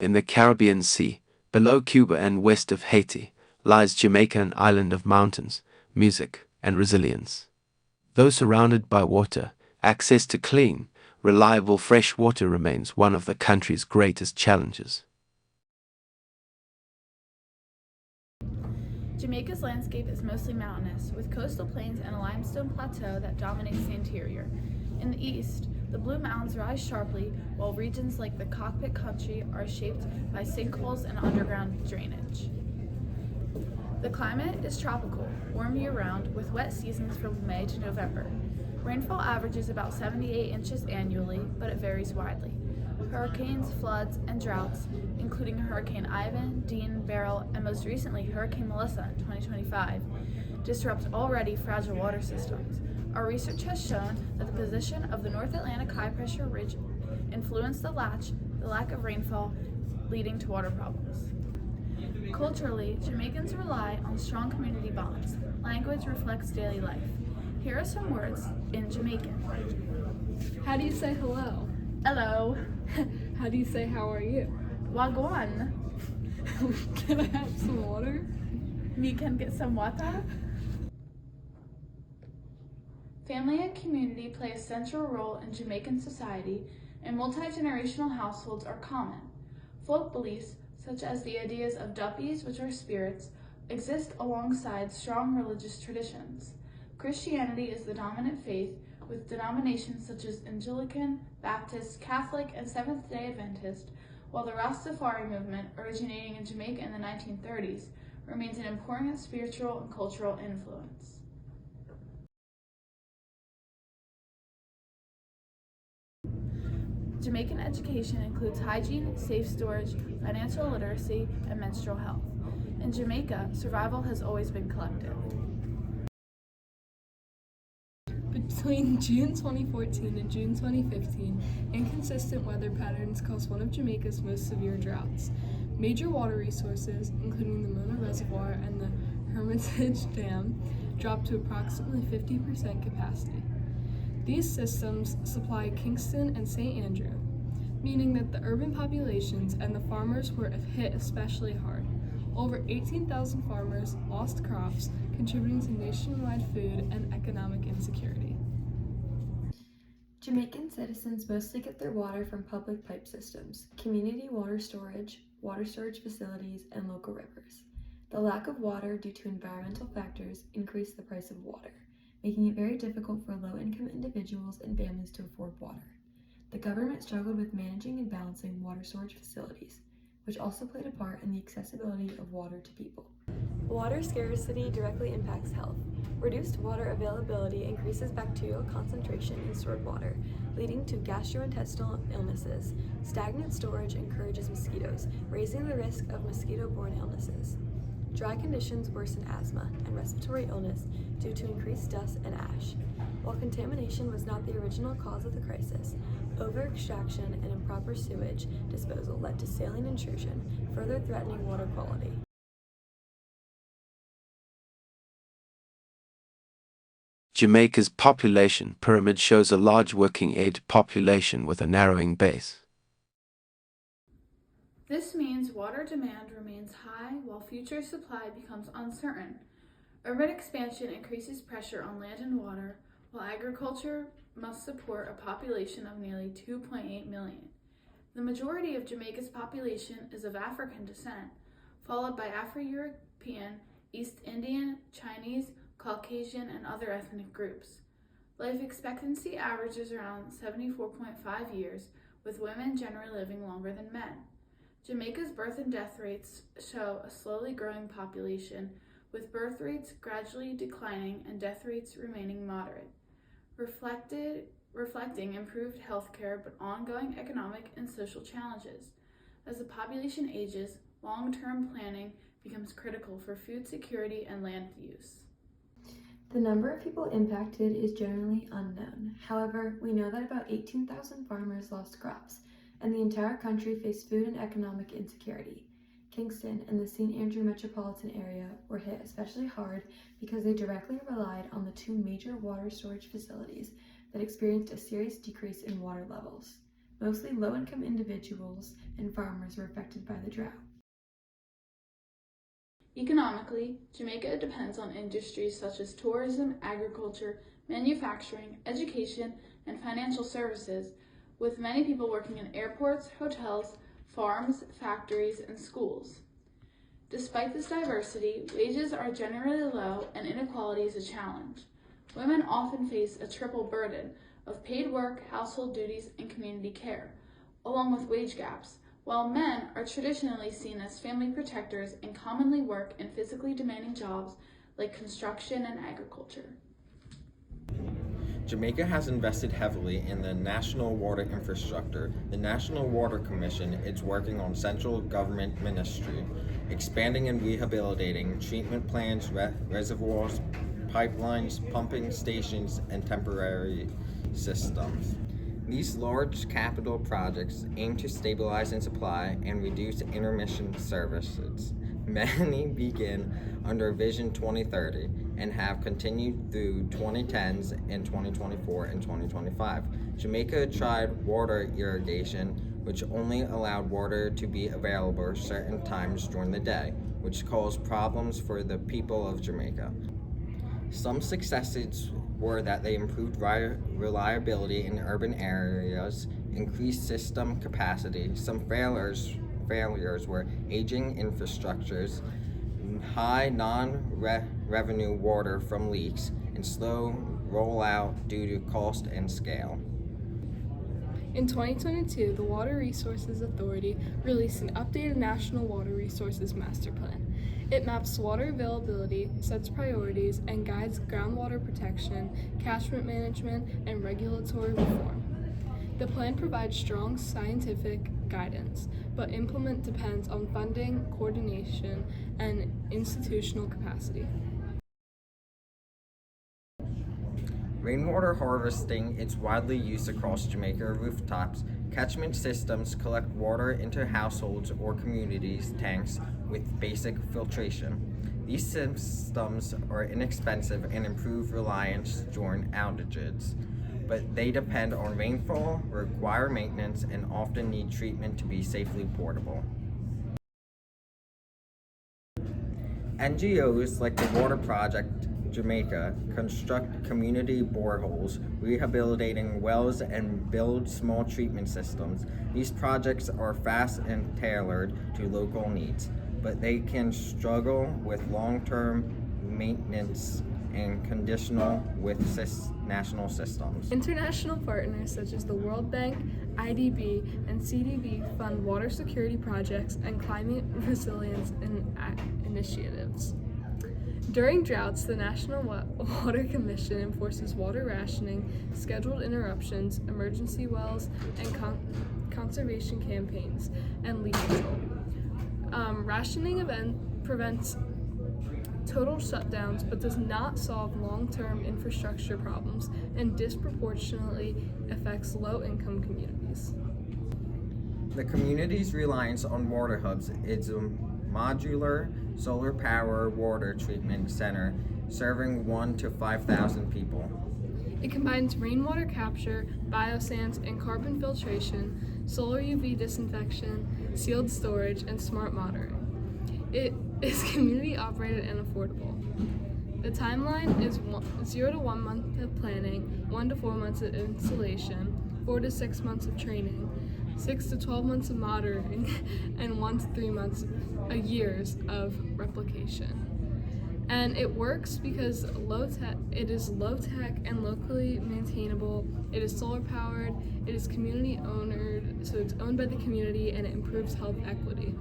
In the Caribbean Sea, below Cuba and west of Haiti, lies Jamaica, an island of mountains, music, and resilience. Though surrounded by water, access to clean, reliable fresh water remains one of the country's greatest challenges. Jamaica's landscape is mostly mountainous, with coastal plains and a limestone plateau that dominates the interior. In the east, the Blue Mountains rise sharply, while regions like the Cockpit Country are shaped by sinkholes and underground drainage. The climate is tropical, warm year-round, with wet seasons from May to November. Rainfall averages about 78 inches annually, but it varies widely. Hurricanes, floods, and droughts, including Hurricane Ivan, Dean, Beryl, and most recently Hurricane Melissa in 2025, disrupt already fragile water systems. Our research has shown that the position of the North Atlantic high-pressure ridge influenced the lack of rainfall, leading to water problems. Culturally, Jamaicans rely on strong community bonds. Language reflects daily life. Here are some words in Jamaican. How do you say hello? Hello. How do you say how are you? Wagwan. Can I have some water? Me can get some water? Family and community play a central role in Jamaican society, and multi-generational households are common. Folk beliefs, such as the ideas of duppies, which are spirits, exist alongside strong religious traditions. Christianity is the dominant faith, with denominations such as Anglican, Baptist, Catholic, and Seventh-day Adventist, while the Rastafari movement, originating in Jamaica in the 1930s, remains an important spiritual and cultural influence. Jamaican education includes hygiene, safe storage, financial literacy, and menstrual health. In Jamaica, survival has always been collective. Between June 2014 and June 2015, inconsistent weather patterns caused one of Jamaica's most severe droughts. Major water resources, including the Mona Reservoir and the Hermitage Dam, dropped to approximately 50% capacity. These systems supply Kingston and St. Andrew, meaning that the urban populations and the farmers were hit especially hard. Over 18,000 farmers lost crops, contributing to nationwide food and economic insecurity. Jamaican citizens mostly get their water from public pipe systems, community water storage facilities, and local rivers. The lack of water due to environmental factors increased the price of water, making it very difficult for low-income individuals and families to afford water. The government struggled with managing and balancing water storage facilities, which also played a part in the accessibility of water to people. Water scarcity directly impacts health. Reduced water availability increases bacterial concentration in stored water, leading to gastrointestinal illnesses. Stagnant storage encourages mosquitoes, raising the risk of mosquito-borne illnesses. Dry conditions worsen asthma and respiratory illness due to increased dust and ash. While contamination was not the original cause of the crisis, over-extraction and improper sewage disposal led to saline intrusion, further threatening water quality. Jamaica's population pyramid shows a large working-age population with a narrowing base. This means water demand remains high while future supply becomes uncertain. Urban expansion increases pressure on land and water, while agriculture must support a population of nearly 2.8 million. The majority of Jamaica's population is of African descent, followed by Afro-European, East Indian, Chinese, Caucasian, and other ethnic groups. Life expectancy averages around 74.5 years, with women generally living longer than men. Jamaica's birth and death rates show a slowly growing population, with birth rates gradually declining and death rates remaining moderate, reflecting improved healthcare but ongoing economic and social challenges. As the population ages, long-term planning becomes critical for food security and land use. The number of people impacted is generally unknown. However, we know that about 18,000 farmers lost crops, and the entire country faced food and economic insecurity. Kingston and the St. Andrew metropolitan area were hit especially hard because they directly relied on the two major water storage facilities that experienced a serious decrease in water levels. Mostly low-income individuals and farmers were affected by the drought. Economically, Jamaica depends on industries such as tourism, agriculture, manufacturing, education, and financial services, with many people working in airports, hotels, farms, factories, and schools. Despite this diversity, wages are generally low and inequality is a challenge. Women often face a triple burden of paid work, household duties, and community care, along with wage gaps, while men are traditionally seen as family protectors and commonly work in physically demanding jobs like construction and agriculture. Jamaica has invested heavily in the national water infrastructure. The National Water Commission is working on central government ministry, expanding and rehabilitating treatment plants, reservoirs, pipelines, pumping stations, and temporary systems. These large capital projects aim to stabilize and supply and reduce intermittent services. Many begin under Vision 2030 and have continued through 2010s and 2024 and 2025. Jamaica tried water irrigation, which only allowed water to be available certain times during the day, which caused problems for the people of Jamaica. Some successes were that they improved reliability in urban areas, increased system capacity. Some failures were aging infrastructures, high non-revenue water from leaks, and slow rollout due to cost and scale. In 2022, the Water Resources Authority released an updated National Water Resources Master Plan. It maps water availability, sets priorities, and guides groundwater protection, catchment management, and regulatory reform. The plan provides strong scientific guidance, but implement depends on funding, coordination, and institutional capacity. Rainwater harvesting is widely used across Jamaica rooftops. Catchment systems collect water into households or communities' tanks with basic filtration. These systems are inexpensive and improve reliance during outages, but they depend on rainfall, require maintenance, and often need treatment to be safely portable. NGOs like the Water Project Jamaica construct community boreholes, rehabilitating wells, and build small treatment systems. These projects are fast and tailored to local needs, but they can struggle with long-term maintenance and conditional with national systems. International partners such as the World Bank, IDB, and CDB fund water security projects and climate resilience initiatives. During droughts, the National Water Commission enforces water rationing, scheduled interruptions, emergency wells, and conservation campaigns, and leak control. Rationing prevents total shutdowns but does not solve long-term infrastructure problems and disproportionately affects low-income communities. The community's reliance on water hubs is a modular solar power water treatment center serving 1,000 to 5,000 people. It combines rainwater capture, biosands, and carbon filtration, solar UV disinfection, sealed storage, and smart monitoring. It is community operated and affordable. The timeline is 0 to 1 month of planning, 1 to 4 months of installation, 4 to 6 months of training, 6 to 12 months of monitoring, and 1 to 3 months years of replication. And it works because it is low tech and locally maintainable. It is solar powered. It is community owned, so it's owned by the community, and it improves health equity.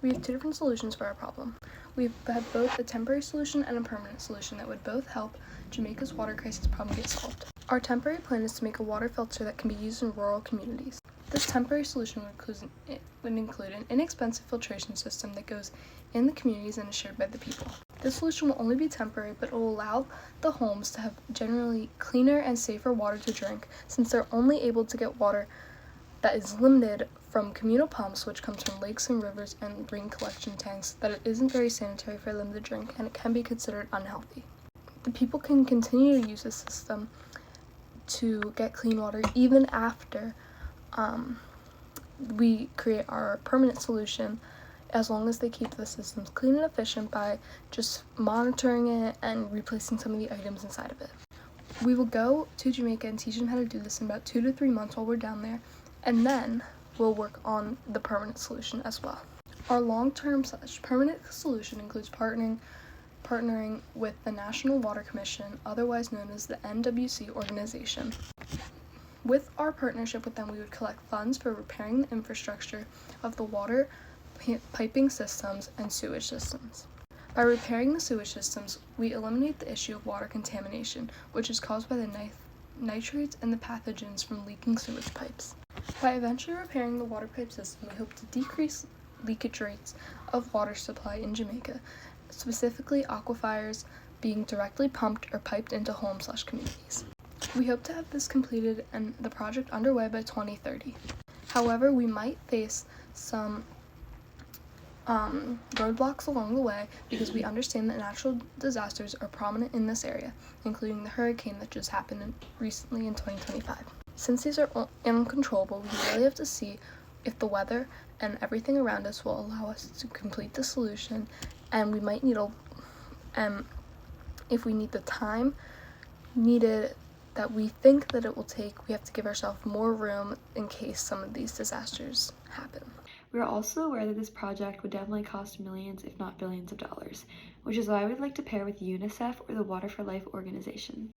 We have two different solutions for our problem. We have both a temporary solution and a permanent solution that would both help Jamaica's water crisis problem get solved. Our temporary plan is to make a water filter that can be used in rural communities. This temporary solution would include an inexpensive filtration system that goes in the communities and is shared by the people. This solution will only be temporary, but it will allow the homes to have generally cleaner and safer water to drink, since they're only able to get water that is limited from communal pumps, which comes from lakes and rivers and rain collection tanks, that it isn't very sanitary for them to drink, and it can be considered unhealthy. The people can continue to use this system to get clean water even after we create our permanent solution, as long as they keep the systems clean and efficient by just monitoring it and replacing some of the items inside of it. We will go to Jamaica and teach them how to do this in about 2 to 3 months while we're down there, and then we'll work on the permanent solution as well. Our long-term / permanent solution includes partnering with the National Water Commission, otherwise known as the NWC organization. With our partnership with them, we would collect funds for repairing the infrastructure of the water piping systems and sewage systems. By repairing the sewage systems, we eliminate the issue of water contamination, which is caused by the nitrates and the pathogens from leaking sewage pipes. By eventually repairing the water pipe system, we hope to decrease leakage rates of water supply in Jamaica, specifically aquifers being directly pumped or piped into homes / communities. We hope to have this completed and the project underway by 2030. However, we might face some roadblocks along the way because we understand that natural disasters are prominent in this area, including the hurricane that just happened recently in 2025. Since these are uncontrollable, we really have to see if the weather and everything around us will allow us to complete the solution, and we might need if we need the time needed that we think that it will take, we have to give ourselves more room in case some of these disasters happen. We are also aware that this project would definitely cost millions, if not billions of dollars, which is why we'd like to pair with UNICEF or the Water for Life organization.